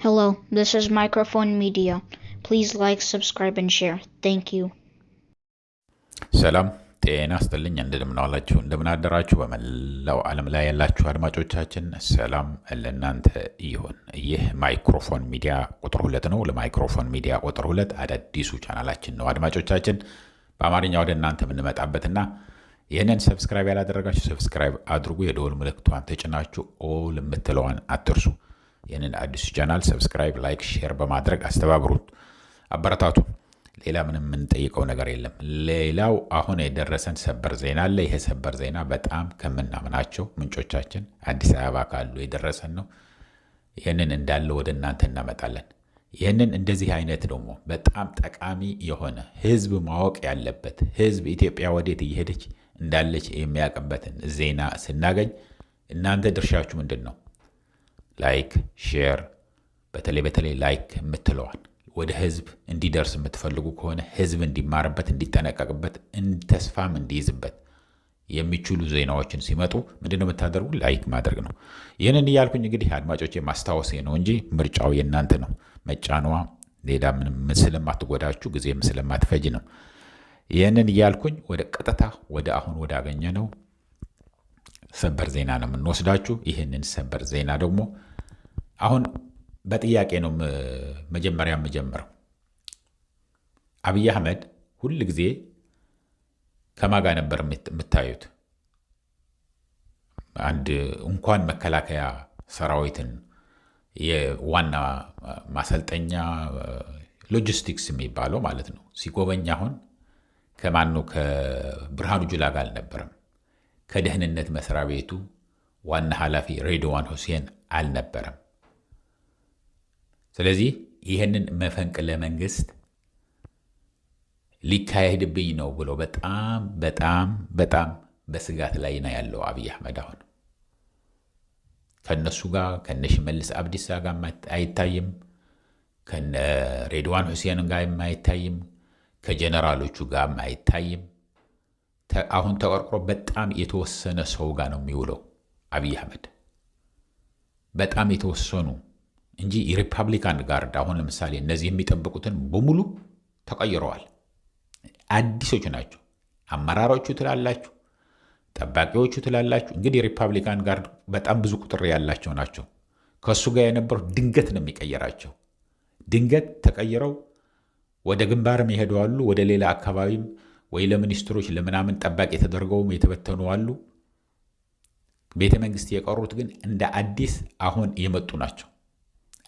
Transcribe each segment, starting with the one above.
Hello, this is Microphone Media. Please like, subscribe, and share. Thank you. ሰላም ጤና ይስጥልኝ። እንደምናዋላችሁ እንደምናደራችሁ በመላው ዓለም ላይ ያላችሁ አድማጮቻችን ሰላም ለእናንተ ይሁን። ይህ ማይክሮፎን ሚዲያ ቁጥር 2 ነው። ለማይክሮፎን ሚዲያ ቁጥር 2 አዳዲሱ ቻናላችን ነው። አድማጮቻችን በአማርኛ ወደ እናንተ የምንመጣበትና ይህንን ሰብስክራይብ ያላደረጋችሁ ሰብስክራይብ አድርጉ። የደወል ምልክቷን ተጭናችሁ ኦል የምትለዋን አትርሱ። ይህንን አዲሱ ቻናል ሰብስክራይብ፣ ላይክ፣ ሼር በማድረግ አስተባብሩት፣ አበረታቱ። ሌላ ምንም የምንጠይቀው ነገር የለም። ሌላው አሁን የደረሰን ሰበር ዜና አለ። ይሄ ሰበር ዜና በጣም ከምናምናቸው ምንጮቻችን አዲስ አበባ ካሉ የደረሰን ነው። ይህንን እንዳለ ወደ እናንተ እናመጣለን። ይህንን እንደዚህ አይነት ደግሞ በጣም ጠቃሚ የሆነ ህዝብ ማወቅ ያለበት ህዝብ ኢትዮጵያ ወዴት እየሄደች እንዳለች የሚያውቅበትን ዜና ስናገኝ እናንተ ድርሻችሁ ምንድን ነው? ላይክ፣ ሼር፣ በተለይ ላይክ የምትለዋል ወደ ህዝብ እንዲደርስ የምትፈልጉ ከሆነ ህዝብ እንዲማርበት፣ እንዲጠነቀቅበት፣ ተስፋም እንዲይዝበት የሚችሉ ዜናዎችን ሲመጡ ምንድነው የምታደርጉ? ላይክ ማድረግ ነው። ይህንን እያልኩኝ እንግዲህ አድማጮቼ ማስታወሴ ነው እንጂ ምርጫው የእናንተ ነው። መጫኗ ሌላ ምንም ስለማትጎዳችሁ ጊዜም ስለማትፈጅ ነው። ይህንን እያልኩኝ ወደ ቀጥታ ወደ አሁን ወዳገኘ ነው ሰበር ዜና ነው የምንወስዳችሁ። ይህንን ሰበር ዜና ደግሞ አሁን በጥያቄ ነው መጀመሪያ የምጀምረው። አብይ አህመድ ሁል ጊዜ ከማጋ ነበር የምታዩት? አንድ እንኳን መከላከያ ሰራዊትን የዋና ማሰልጠኛ ሎጂስቲክስ የሚባለው ማለት ነው ሲጎበኝ አሁን ከማኑ ከብርሃኑ ጁላ ጋር አልነበረም። ከደህንነት መስሪያ ቤቱ ዋና ኃላፊ ሬድዋን ሁሴን አልነበረም። ስለዚህ ይህንን መፈንቅለ መንግስት ሊካሄድብኝ ነው ብሎ በጣም በስጋት ላይ ነው ያለው አብይ አህመድ። አሁን ከነሱ ጋር ከነ ሽመልስ አብዲሳ ጋር አይታይም፣ ከነ ሬድዋን ሁሴን ጋር አይታይም፣ ከጀነራሎቹ ጋር አይታይም። አሁን ተቆርቆሮ በጣም የተወሰነ ሰው ጋር ነው የሚውለው አብይ አህመድ። በጣም የተወሰኑ እንጂ የሪፐብሊካን ጋርድ አሁን ለምሳሌ እነዚህ የሚጠብቁትን በሙሉ ተቀይረዋል። አዲሶች ናቸው። አመራሮቹ ትላላችሁ፣ ጠባቂዎቹ ትላላችሁ። እንግዲህ የሪፐብሊካን ጋርድ በጣም ብዙ ቁጥር ያላቸው ናቸው። ከእሱ ጋር የነበሩ ድንገት ነው የሚቀየራቸው። ድንገት ተቀይረው ወደ ግንባርም ይሄደዋሉ፣ ወደ ሌላ አካባቢም ወይ ለሚኒስትሮች ለምናምን ጠባቂ ተደርገውም የተበተኑ አሉ። ቤተ መንግስት የቀሩት ግን እንደ አዲስ አሁን የመጡ ናቸው።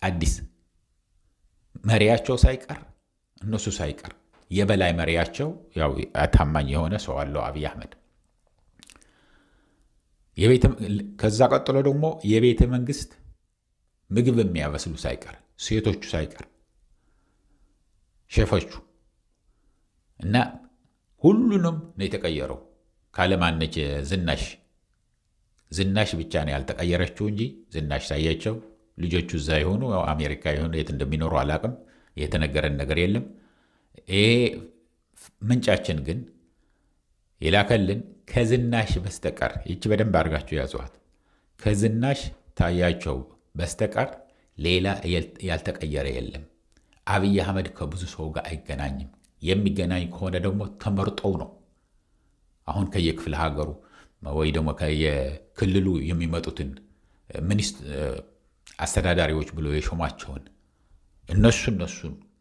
አዲስ መሪያቸው ሳይቀር እነሱ ሳይቀር የበላይ መሪያቸው ያው ታማኝ የሆነ ሰው አለው አብይ አህመድ። ከዛ ቀጥሎ ደግሞ የቤተ መንግስት ምግብ የሚያበስሉ ሳይቀር ሴቶቹ ሳይቀር ሼፎቹ እና ሁሉንም ነው የተቀየረው። ካለማነች ዝናሽ ብቻ ነው ያልተቀየረችው እንጂ ዝናሽ ሳያቸው ልጆቹ እዛ የሆኑ አሜሪካ የሆኑ የት እንደሚኖሩ አላቅም። የተነገረን ነገር የለም። ይሄ ምንጫችን ግን የላከልን ከዝናሽ በስተቀር ይቺ በደንብ አድርጋችሁ ያዟት። ከዝናሽ ታያቸው በስተቀር ሌላ ያልተቀየረ የለም። አብይ አህመድ ከብዙ ሰው ጋር አይገናኝም። የሚገናኝ ከሆነ ደግሞ ተመርጦው ነው። አሁን ከየክፍለ ሀገሩ ወይ ደግሞ ከየክልሉ የሚመጡትን አስተዳዳሪዎች ብሎ የሾማቸውን እነሱን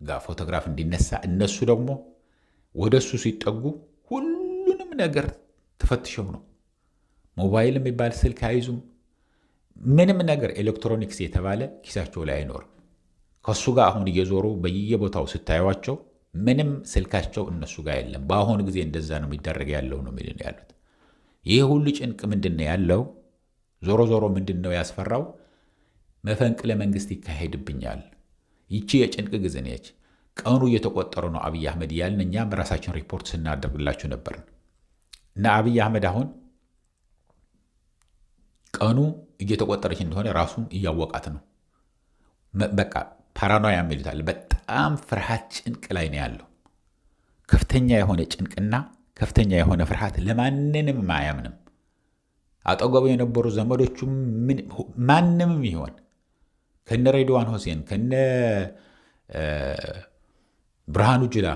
ጋር ፎቶግራፍ እንዲነሳ እነሱ ደግሞ ወደ እሱ ሲጠጉ ሁሉንም ነገር ተፈትሸው ነው። ሞባይል የሚባል ስልክ አይዙም። ምንም ነገር ኤሌክትሮኒክስ የተባለ ኪሳቸው ላይ አይኖርም። ከእሱ ጋር አሁን እየዞሩ በየቦታው ስታዩቸው ምንም ስልካቸው እነሱ ጋር የለም። በአሁኑ ጊዜ እንደዛ ነው የሚደረግ ያለው ነው የሚል ያሉት። ይህ ሁሉ ጭንቅ ምንድን ነው ያለው? ዞሮ ምንድን ነው ያስፈራው? መፈንቅለ መንግስት ይካሄድብኛል። ይቺ የጭንቅ ጊዜ ነች። ቀኑ እየተቆጠረ ነው አብይ አህመድ እያልን እኛም ራሳችን ሪፖርት ስናደርግላችሁ ነበርን። እና አብይ አህመድ አሁን ቀኑ እየተቆጠረች እንደሆነ ራሱን እያወቃት ነው። በቃ ፓራኖያ የሚሉታል። በጣም ፍርሃት ጭንቅ ላይ ነው ያለው። ከፍተኛ የሆነ ጭንቅና ከፍተኛ የሆነ ፍርሃት። ለማንንም አያምንም። አጠገቡ የነበሩ ዘመዶቹ ማንምም ይሆን ከነ ሬድዋን ሁሴን ከነ ብርሃኑ ጁላ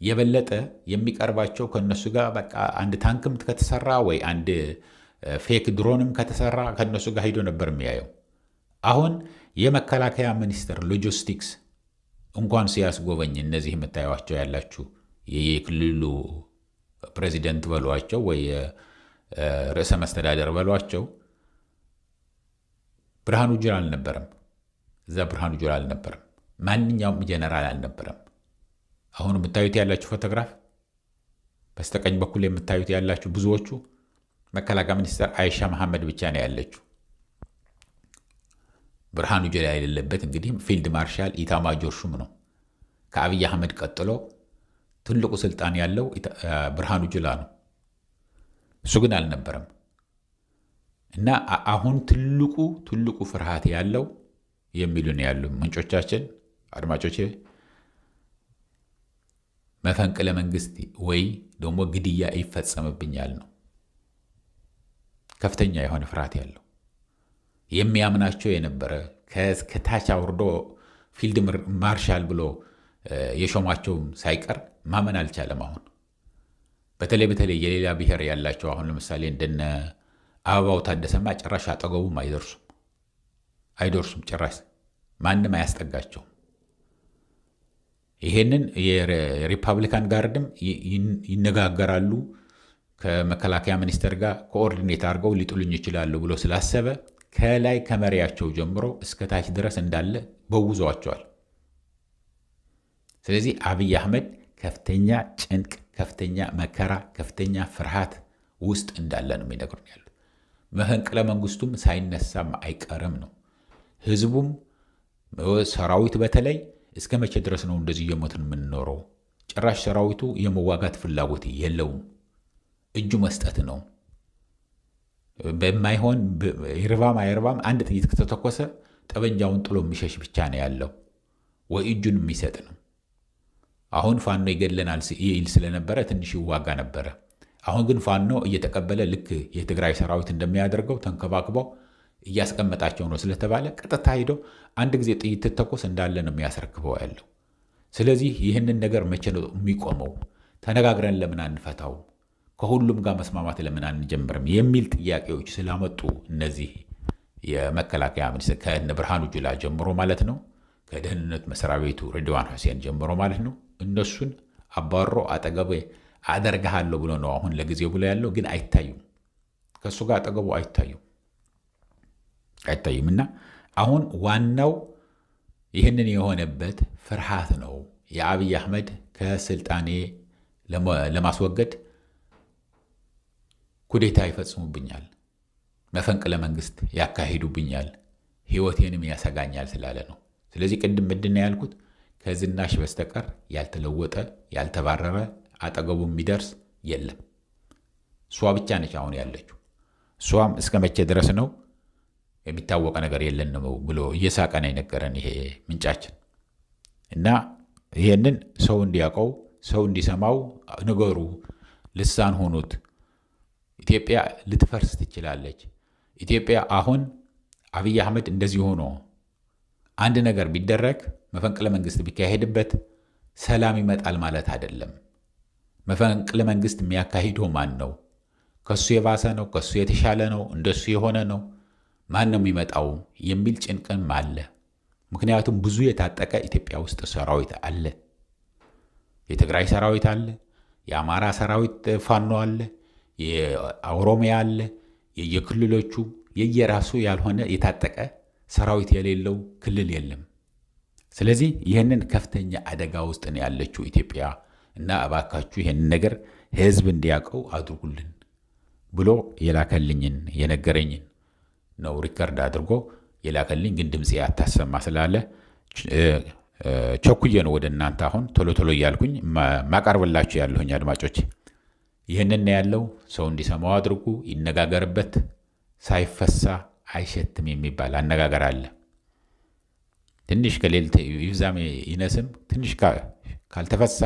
የበለጠ የሚቀርባቸው ከነሱ ጋር በቃ አንድ ታንክም ከተሰራ ወይ አንድ ፌክ ድሮንም ከተሰራ ከነሱ ጋር ሂዶ ነበር የሚያየው። አሁን የመከላከያ ሚኒስቴር ሎጂስቲክስ እንኳን ሲያስጎበኝ እነዚህ የምታዩቸው ያላችሁ የክልሉ ፕሬዚደንት በሏቸው ወይ ርዕሰ መስተዳደር በሏቸው ብርሃኑ ጁላ አልነበረም። እዛ ብርሃኑ ጁላ አልነበረም። ማንኛውም ጀነራል አልነበረም። አሁን የምታዩት ያላችሁ ፎቶግራፍ በስተቀኝ በኩል የምታዩት ያላችሁ ብዙዎቹ መከላከያ ሚኒስትር አይሻ መሐመድ ብቻ ነው ያለችው። ብርሃኑ ጁላ የሌለበት እንግዲህ ፊልድ ማርሻል ኢታማጆር ሹም ነው። ከአብይ አህመድ ቀጥሎ ትልቁ ስልጣን ያለው ብርሃኑ ጁላ ነው። እሱ ግን አልነበረም። እና አሁን ትልቁ ፍርሃት ያለው የሚሉን ያሉ ምንጮቻችን አድማጮቼ መፈንቅለ መንግስት ወይ ደግሞ ግድያ ይፈጸምብኛል ነው። ከፍተኛ የሆነ ፍርሃት ያለው የሚያምናቸው የነበረ ከታች አውርዶ ፊልድ ማርሻል ብሎ የሾማቸውም ሳይቀር ማመን አልቻለም። አሁን በተለይ የሌላ ብሔር ያላቸው አሁን ለምሳሌ እንደነ አበባው ታደሰማ ጭራሽ አጠገቡም አይደርሱም። ጭራሽ ማንም አያስጠጋቸውም። ይሄንን የሪፐብሊካን ጋርድም ይነጋገራሉ ከመከላከያ ሚኒስቴር ጋር ኮኦርዲኔት አድርገው ሊጥሉኝ ይችላሉ ብሎ ስላሰበ ከላይ ከመሪያቸው ጀምሮ እስከ ታች ድረስ እንዳለ በውዟቸዋል። ስለዚህ አብይ አህመድ ከፍተኛ ጭንቅ፣ ከፍተኛ መከራ፣ ከፍተኛ ፍርሃት ውስጥ እንዳለ ነው የሚነግሩን ያሉት። መፈንቅለ መንግስቱም ሳይነሳም አይቀርም ነው። ህዝቡም ሰራዊት በተለይ እስከ መቼ ድረስ ነው እንደዚህ እየሞትን የምንኖረው? ጭራሽ ሰራዊቱ የመዋጋት ፍላጎት የለውም። እጁ መስጠት ነው። በማይሆን ይርባም አይርባም አንድ ጥይት ከተተኮሰ ጠበንጃውን ጥሎ የሚሸሽ ብቻ ነው ያለው፣ ወይ እጁን የሚሰጥ ነው። አሁን ፋኖ ይገድለናል ይል ስለነበረ ትንሽ ይዋጋ ነበረ። አሁን ግን ፋኖ እየተቀበለ ልክ የትግራይ ሰራዊት እንደሚያደርገው ተንከባክበው እያስቀመጣቸው ነው ስለተባለ ቀጥታ ሄዶ አንድ ጊዜ ጥይት ትተኮስ እንዳለ ነው የሚያስረክበው ያለው። ስለዚህ ይህንን ነገር መቼ ነው የሚቆመው? ተነጋግረን ለምን አንፈታው? ከሁሉም ጋር መስማማት ለምን አንጀምርም? የሚል ጥያቄዎች ስላመጡ እነዚህ የመከላከያ ሚኒስትር ከእነ ብርሃኑ ጁላ ጀምሮ ማለት ነው፣ ከደህንነት መስሪያ ቤቱ ሬድዋን ሁሴን ጀምሮ ማለት ነው፣ እነሱን አባሮ አጠገቤ አደርግሃለሁ ብሎ ነው አሁን ለጊዜው ብሎ ያለው። ግን አይታዩም፣ ከእሱ ጋር አጠገቡ አይታዩም። እና አሁን ዋናው ይህንን የሆነበት ፍርሃት ነው። የአብይ አህመድ ከስልጣኔ ለማስወገድ ኩዴታ ይፈጽሙብኛል፣ መፈንቅለ መንግስት ያካሂዱብኛል፣ ህይወቴንም ያሰጋኛል ስላለ ነው። ስለዚህ ቅድም ምንድን ነው ያልኩት? ከዝናሽ በስተቀር ያልተለወጠ ያልተባረረ አጠገቡ የሚደርስ የለም። እሷ ብቻ ነች አሁን ያለችው። እሷም እስከ መቼ ድረስ ነው የሚታወቀ ነገር የለን ነው ብሎ እየሳቀ ነው የነገረን ይሄ ምንጫችን። እና ይሄንን ሰው እንዲያውቀው ሰው እንዲሰማው ንገሩ፣ ልሳን ሆኑት። ኢትዮጵያ ልትፈርስ ትችላለች። ኢትዮጵያ አሁን አብይ አህመድ እንደዚህ ሆኖ አንድ ነገር ቢደረግ መፈንቅለ መንግስት ቢካሄድበት ሰላም ይመጣል ማለት አይደለም። መፈንቅለ መንግስት የሚያካሂደው ማን ነው? ከሱ የባሰ ነው? ከሱ የተሻለ ነው? እንደሱ የሆነ ነው? ማን ነው የሚመጣው የሚል ጭንቅም አለ። ምክንያቱም ብዙ የታጠቀ ኢትዮጵያ ውስጥ ሰራዊት አለ። የትግራይ ሰራዊት አለ፣ የአማራ ሰራዊት ፋኖ አለ፣ የኦሮሚያ አለ፣ የየክልሎቹ የየራሱ ያልሆነ የታጠቀ ሰራዊት የሌለው ክልል የለም። ስለዚህ ይህንን ከፍተኛ አደጋ ውስጥ ነው ያለችው ኢትዮጵያ እና እባካችሁ ይህንን ነገር ህዝብ እንዲያውቀው አድርጉልን ብሎ የላከልኝን የነገረኝን ነው ሪከርድ አድርጎ የላከልኝ። ግን ድምፄ አታሰማ ስላለ ቸኩዬ ነው ወደ እናንተ አሁን ቶሎ እያልኩኝ ማቀርብላችሁ ያለሁኝ አድማጮች። ይህንን ያለው ሰው እንዲሰማው አድርጉ፣ ይነጋገርበት። ሳይፈሳ አይሸትም የሚባል አነጋገር አለ። ትንሽ ከሌልት ይብዛም ይነስም ትንሽ ካልተፈሳ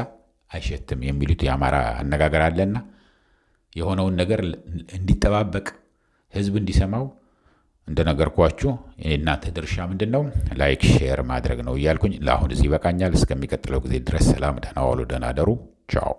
አይሸትም የሚሉት የአማራ አነጋገር አለና የሆነውን ነገር እንዲጠባበቅ ህዝብ እንዲሰማው እንደነገርኳችሁ የእናንተ ድርሻ ምንድነው? ላይክ ሼር ማድረግ ነው እያልኩኝ ለአሁን እዚህ ይበቃኛል። እስከሚቀጥለው ጊዜ ድረስ ሰላም፣ ደህና ዋሉ፣ ደህና አደሩ። ቻው